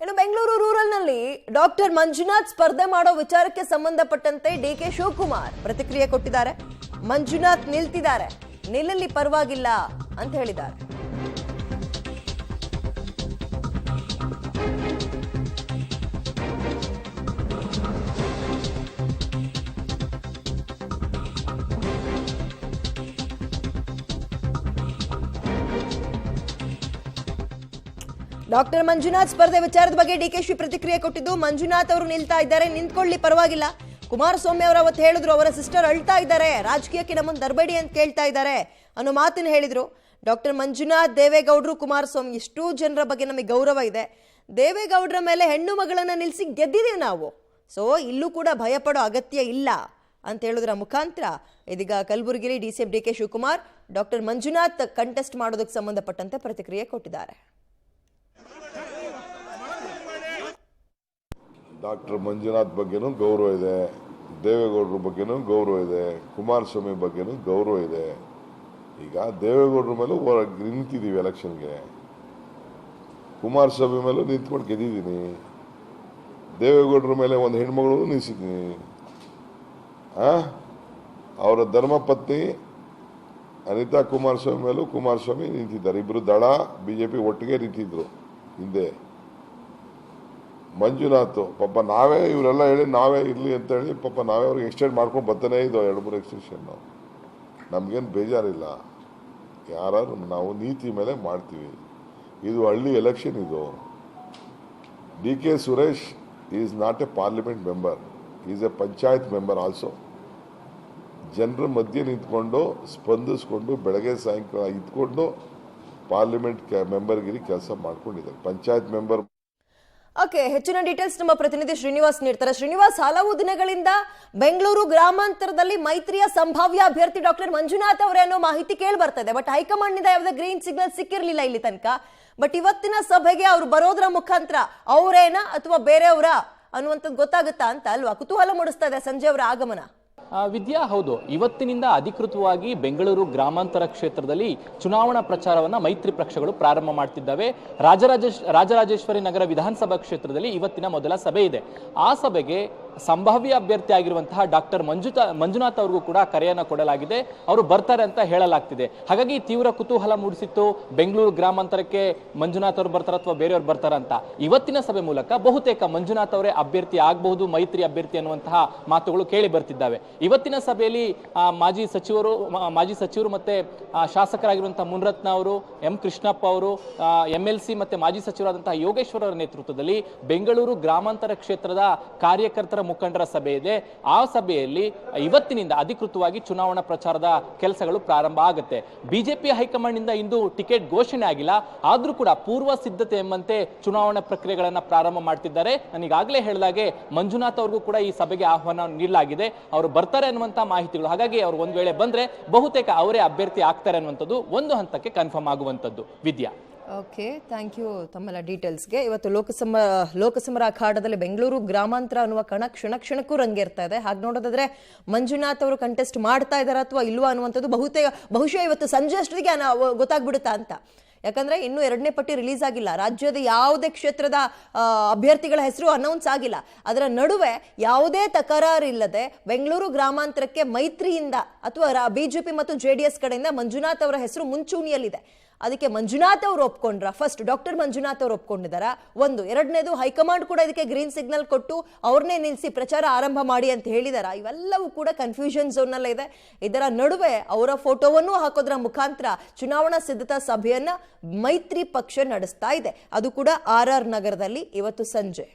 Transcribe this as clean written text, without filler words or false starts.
ಇನ್ನು ಬೆಂಗಳೂರು ರೂರಲ್ ನಲ್ಲಿ ಡಾಕ್ಟರ್ ಮಂಜುನಾಥ್ ಸ್ಪರ್ಧೆ ಮಾಡೋ ವಿಚಾರಕ್ಕೆ ಸಂಬಂಧಪಟ್ಟಂತೆ ಡಿಕೆ ಶಿವಕುಮಾರ್ ಪ್ರತಿಕ್ರಿಯೆ ಕೊಟ್ಟಿದ್ದಾರೆ. ಮಂಜುನಾಥ್ ನಿಲ್ತಿದ್ದಾರೆ, ನಿಲ್ಲಲಿ ಪರವಾಗಿಲ್ಲ ಅಂತ ಹೇಳಿದ್ದಾರೆ. ಡಾಕ್ಟರ್ ಮಂಜುನಾಥ್ ಸ್ಪರ್ಧೆ ವಿಚಾರದ ಬಗ್ಗೆ ಡಿಕೆಶಿ ಪ್ರತಿಕ್ರಿಯೆ ಕೊಟ್ಟಿದ್ದು, ಮಂಜುನಾಥ್ ಅವರು ನಿಲ್ತಾ ಇದ್ದಾರೆ, ನಿಂತ್ಕೊಳ್ಳಿ ಪರವಾಗಿಲ್ಲ. ಕುಮಾರಸ್ವಾಮಿ ಅವರು ಅವತ್ತು ಹೇಳಿದ್ರು, ಅವರ ಸಿಸ್ಟರ್ ಅಳ್ತಾ ಇದ್ದಾರೆ, ರಾಜಕೀಯಕ್ಕೆ ನಮ್ಮನ್ನು ತರಬೇಡಿ ಅಂತ ಕೇಳ್ತಾ ಇದ್ದಾರೆ ಅನ್ನೋ ಮಾತನ್ನು ಹೇಳಿದ್ರು. ಡಾಕ್ಟರ್ ಮಂಜುನಾಥ್, ದೇವೇಗೌಡರು, ಕುಮಾರಸ್ವಾಮಿ ಇಷ್ಟೂ ಜನರ ಬಗ್ಗೆ ನಮಗೆ ಗೌರವ ಇದೆ. ದೇವೇಗೌಡರ ಮೇಲೆ ಹೆಣ್ಣು ಮಗಳನ್ನ ನಿಲ್ಲಿಸಿ ಗೆದ್ದಿದ್ದೀವಿ ನಾವು, ಸೊ ಇಲ್ಲೂ ಕೂಡ ಭಯ ಪಡೋ ಅಗತ್ಯ ಇಲ್ಲ ಅಂತ ಹೇಳೋದ್ರ ಮುಖಾಂತರ ಇದೀಗ ಕಲಬುರಗಿಯಲ್ಲಿ DCM DK Shivakumar doctor Manjunath contest ಮಾಡೋದಕ್ಕೆ ಸಂಬಂಧಪಟ್ಟಂತೆ ಪ್ರತಿಕ್ರಿಯೆ ಕೊಟ್ಟಿದ್ದಾರೆ. ಡಾಕ್ಟರ್ ಮಂಜುನಾಥ್ ಬಗ್ಗೆನೂ ಗೌರವ ಇದೆ, ದೇವೇಗೌಡರ ಬಗ್ಗೆನೂ ಗೌರವ ಇದೆ, ಕುಮಾರಸ್ವಾಮಿ ಬಗ್ಗೆನೂ ಗೌರವ ಇದೆ. ಈಗ ದೇವೇಗೌಡರ ಮೇಲೂ ನಿಂತಿದ್ದೀವಿ ಎಲೆಕ್ಷನ್ಗೆ, ಕುಮಾರಸ್ವಾಮಿ ಮೇಲೂ ನಿಂತ್ಕೊಂಡು ಗೆದ್ದಿದ್ದೀನಿ, ದೇವೇಗೌಡರ ಮೇಲೆ ಒಂದು ಹೆಣ್ಮಗಳು ನಿಲ್ಲಿಸಿದ್ದೀನಿ. ಅವರ ಧರ್ಮಪತ್ನಿ ಅನಿತಾ ಕುಮಾರಸ್ವಾಮಿ ಮೇಲೂ ಕುಮಾರಸ್ವಾಮಿ ನಿಂತಿದ್ದಾರೆ. ಇಬ್ಬರು ದಳ ಬಿಜೆಪಿ ಒಟ್ಟಿಗೆ ನಿಂತಿದ್ರು ಹಿಂದೆ. ಮಂಜುನಾಥ್ ಪಾಪ ನಾವೇ ಇವರೆಲ್ಲ ಹೇಳಿ ನಾವೇ ಇರಲಿ ಅಂತ ಹೇಳಿ ಪಾಪ ನಾವೇ ಅವ್ರಿಗೆ ಎಕ್ಸ್ಟೆಂಡ್ ಮಾಡ್ಕೊಂಡು ಬರ್ತಾನೆ ಇದ್ದೋ 2-3 ಎಕ್ಸ್ಟೆನ್ಷನ್. ನಮಗೇನು ಬೇಜಾರಿಲ್ಲ, ಯಾರು ನಾವು ನೀತಿ ಮೇಲೆ ಮಾಡ್ತೀವಿ. ಇದು ಹಳ್ಳಿ ಎಲೆಕ್ಷನ್. ಇದು DK. Suresh is not a parliament member, is a panchayat member also. ಜನರ ಮಧ್ಯೆ ನಿಂತ್ಕೊಂಡು ಸ್ಪಂದಿಸ್ಕೊಂಡು ಬೆಳಗ್ಗೆ ಸಾಯಂಕಾಲ ಇದ್ಕೊಂಡು ಪಾರ್ಲಿಮೆಂಟ್ ಮೆಂಬರ್ಗಿರಿ ಕೆಲಸ ಮಾಡ್ಕೊಂಡಿದ್ದಾರೆ. ಪಂಚಾಯತ್ ಮೆಂಬರ್. ಓಕೆ, ಹೆಚ್ಚಿನ ಡೀಟೇಲ್ಸ್ ನಮ್ಮ ಪ್ರತಿನಿಧಿ ಶ್ರೀನಿವಾಸ್ ನೀಡ್ತಾರೆ. ಶ್ರೀನಿವಾಸ್, ಹಲವು ದಿನಗಳಿಂದ ಬೆಂಗಳೂರು ಗ್ರಾಮಾಂತರದಲ್ಲಿ ಮೈತ್ರಿಯ ಸಂಭಾವ್ಯ ಅಭ್ಯರ್ಥಿ ಡಾಕ್ಟರ್ ಮಂಜುನಾಥ್ ಅವರೇ ಅನ್ನೋ ಮಾಹಿತಿ ಕೇಳಿ ಬರ್ತಾ ಇದೆ. ಬಟ್ ಹೈಕಮಾಂಡ್ ನಿಂದ ಯಾವುದೇ ಗ್ರೀನ್ ಸಿಗ್ನಲ್ ಸಿಕ್ಕಿರಲಿಲ್ಲ ಇಲ್ಲಿ ತನಕ. ಬಟ್ ಇವತ್ತಿನ ಸಭೆಗೆ ಅವ್ರು ಬರೋದ್ರ ಮುಖಾಂತರ ಅವರೇನಾ ಅಥವಾ ಬೇರೆಯವರ ಅನ್ನುವಂಥದ್ದು ಗೊತ್ತಾಗುತ್ತಾ ಅಂತ ಅಲ್ವಾ? ಕುತೂಹಲ ಮೂಡಿಸ್ತಾ ಇದೆ ಸಂಜೆ ಅವರ ಆಗಮನ. ವಿದ್ಯಾ, ಹೌದು, ಇವತ್ತಿನಿಂದ ಅಧಿಕೃತವಾಗಿ ಬೆಂಗಳೂರು ಗ್ರಾಮಾಂತರ ಕ್ಷೇತ್ರದಲ್ಲಿ ಚುನಾವಣಾ ಪ್ರಚಾರವನ್ನ ಮೈತ್ರಿ ಪಕ್ಷಗಳು ಪ್ರಾರಂಭ ಮಾಡ್ತಿದ್ದಾವೆ. ರಾಜರಾಜೇಶ್ವರಿ ನಗರ ವಿಧಾನಸಭಾ ಕ್ಷೇತ್ರದಲ್ಲಿ ಇವತ್ತಿನ ಮೊದಲ ಸಭೆ ಇದೆ. ಆ ಸಭೆಗೆ ಸಂಭಾವ್ಯ ಅಭ್ಯರ್ಥಿ ಆಗಿರುವಂತಹ ಡಾಕ್ಟರ್ ಮಂಜುನಾಥ್ ಅವ್ರಿಗೂ ಕೂಡ ಕರೆಯನ್ನ ಕೊಡಲಾಗಿದೆ. ಅವರು ಬರ್ತಾರೆ ಅಂತ ಹೇಳಲಾಗ್ತಿದೆ. ಹಾಗಾಗಿ ತೀವ್ರ ಕುತೂಹಲ ಮೂಡಿಸಿತ್ತು, ಬೆಂಗಳೂರು ಗ್ರಾಮಾಂತರಕ್ಕೆ ಮಂಜುನಾಥ್ ಅವರು ಬರ್ತಾರ ಅಥವಾ ಬೇರೆಯವ್ರು ಬರ್ತಾರ ಅಂತ. ಇವತ್ತಿನ ಸಭೆ ಮೂಲಕ ಬಹುತೇಕ ಮಂಜುನಾಥ್ ಅವರೇ ಅಭ್ಯರ್ಥಿ ಆಗಬಹುದು, ಮೈತ್ರಿ ಅಭ್ಯರ್ಥಿ ಅನ್ನುವಂತಹ ಮಾತುಗಳು ಕೇಳಿ ಬರ್ತಿದ್ದಾವೆ. ಇವತ್ತಿನ ಸಭೆಯಲ್ಲಿ ಮಾಜಿ ಸಚಿವರು ಮತ್ತೆ ಶಾಸಕರಾಗಿರುವಂತಹ ಮುನರತ್ನ ಅವರು, ಎಂ ಕೃಷ್ಣಪ್ಪ ಅವರು, MLC ಮತ್ತೆ ಮಾಜಿ ಸಚಿವರಾದಂತಹ ಯೋಗೇಶ್ವರ ಅವರ ನೇತೃತ್ವದಲ್ಲಿ ಬೆಂಗಳೂರು ಗ್ರಾಮಾಂತರ ಕ್ಷೇತ್ರದ ಕಾರ್ಯಕರ್ತರ ಮುಖಂಡರ ಸಭೆ ಇದೆ. ಆ ಸಭೆಯಲ್ಲಿ ಇವತ್ತಿನಿಂದ ಅಧಿಕೃತವಾಗಿ ಚುನಾವಣಾ ಪ್ರಚಾರದ ಕೆಲಸಗಳು ಪ್ರಾರಂಭ ಆಗುತ್ತೆ. ಬಿಜೆಪಿ ಹೈಕಮಾಂಡ್ ನಿಂದ ಇಂದು ಟಿಕೆಟ್ ಘೋಷಣೆ ಆಗಿಲ್ಲ, ಆದ್ರೂ ಕೂಡ ಪೂರ್ವ ಸಿದ್ಧತೆ ಎಂಬಂತೆ ಚುನಾವಣಾ ಪ್ರಕ್ರಿಯೆಗಳನ್ನ ಪ್ರಾರಂಭ ಮಾಡ್ತಿದ್ದಾರೆ. ನಾನೀಗಾಗಲೇ ಹೇಳಿದಾಗೆ ಮಂಜುನಾಥ್ ಅವ್ರಿಗೂ ಕೂಡ ಈ ಸಭೆಗೆ ಆಹ್ವಾನ ನೀಡಲಾಗಿದೆ. ಅವರು ಬರ್ತಾರೆ ಅನ್ನುವಂತಹ ಮಾಹಿತಿಗಳು. ಹಾಗಾಗಿ ಅವರು ಒಂದ್ ವೇಳೆ ಬಂದ್ರೆ ಬಹುತೇಕ ಅವರೇ ಅಭ್ಯರ್ಥಿ ಆಗ್ತಾರೆ ಅನ್ನುವಂಥದ್ದು ಒಂದು ಹಂತಕ್ಕೆ ಕನ್ಫರ್ಮ್ ಆಗುವಂಥದ್ದು. ವಿದ್ಯಾ, ಓಕೆ, ಥ್ಯಾಂಕ್ ಯು ತಮ್ಮೆಲ್ಲ ಡೀಟೇಲ್ಸ್ಗೆ. ಇವತ್ತು ಲೋಕಸಮರ ಅಖಾಡದಲ್ಲಿ ಬೆಂಗಳೂರು ಗ್ರಾಮಾಂತರ ಅನ್ನುವ ಕಣ ಕ್ಷಣಕ್ಕೂ ರಂಗೇರ್ತಾ ಇದೆ. ಹಾಗೆ ನೋಡೋದಾದ್ರೆ ಮಂಜುನಾಥ್ ಅವರು ಕಂಟೆಸ್ಟ್ ಮಾಡ್ತಾ ಇದಾರ ಅಥವಾ ಇಲ್ವಾ ಅನ್ನುವಂಥದ್ದು ಬಹುಶಃ ಇವತ್ತು ಸಂಜೆ ಅಷ್ಟೊತ್ತಿಗೆ ಗೊತ್ತಾಗ್ಬಿಡುತ್ತಾ ಅಂತ. ಯಾಕಂದ್ರೆ ಇನ್ನು 2ನೇ ಪಟ್ಟಿ ರಿಲೀಸ್ ಆಗಿಲ್ಲ. ರಾಜ್ಯದ ಯಾವುದೇ ಕ್ಷೇತ್ರದ ಅಭ್ಯರ್ಥಿಗಳ ಹೆಸರು ಅನೌನ್ಸ್ ಆಗಿಲ್ಲ. ಅದರ ನಡುವೆ ಯಾವುದೇ ತಕರಾರಿಲ್ಲದೆ ಬೆಂಗಳೂರು ಗ್ರಾಮಾಂತರಕ್ಕೆ ಮೈತ್ರಿಯಿಂದ ಅಥವಾ ಬಿಜೆಪಿ ಮತ್ತು JDS ಕಡೆಯಿಂದ ಮಂಜುನಾಥ್ ಅವರ ಹೆಸರು ಮುಂಚೂಣಿಯಲ್ಲಿದೆ. ಅದಕ್ಕೆ ಮಂಜುನಾಥ್ ಅವರು ಒಪ್ಕೊಂಡ್ರ? ಫಸ್ಟ್ ಡಾಕ್ಟರ್ ಮಂಜುನಾಥ್ ಅವರು ಒಪ್ಕೊಂಡಿದಾರ? ಒಂದು. ಎರಡನೇದು, ಹೈಕಮಾಂಡ್ ಕೂಡ ಇದಕ್ಕೆ ಗ್ರೀನ್ ಸಿಗ್ನಲ್ ಕೊಟ್ಟು ಅವ್ರನ್ನೇ ನಿಲ್ಲಿಸಿ ಪ್ರಚಾರ ಆರಂಭ ಮಾಡಿ ಅಂತ ಹೇಳಿದಾರ? ಇವೆಲ್ಲವೂ ಕೂಡ ಕನ್ಫ್ಯೂಷನ್ ಝೋನ್ ನಲ್ಲೇ ಇದೆ. ಇದರ ನಡುವೆ ಅವರ ಫೋಟೋವನ್ನು ಹಾಕೋದ್ರ ಮುಖಾಂತರ ಚುನಾವಣಾ ಸಿದ್ಧತಾ ಸಭೆಯನ್ನ ಮೈತ್ರಿ ಪಕ್ಷ ನಡೆಸ್ತಾ ಇದೆ. ಅದು ಕೂಡ RR ನಗರದಲ್ಲಿ ಇವತ್ತು ಸಂಜೆ.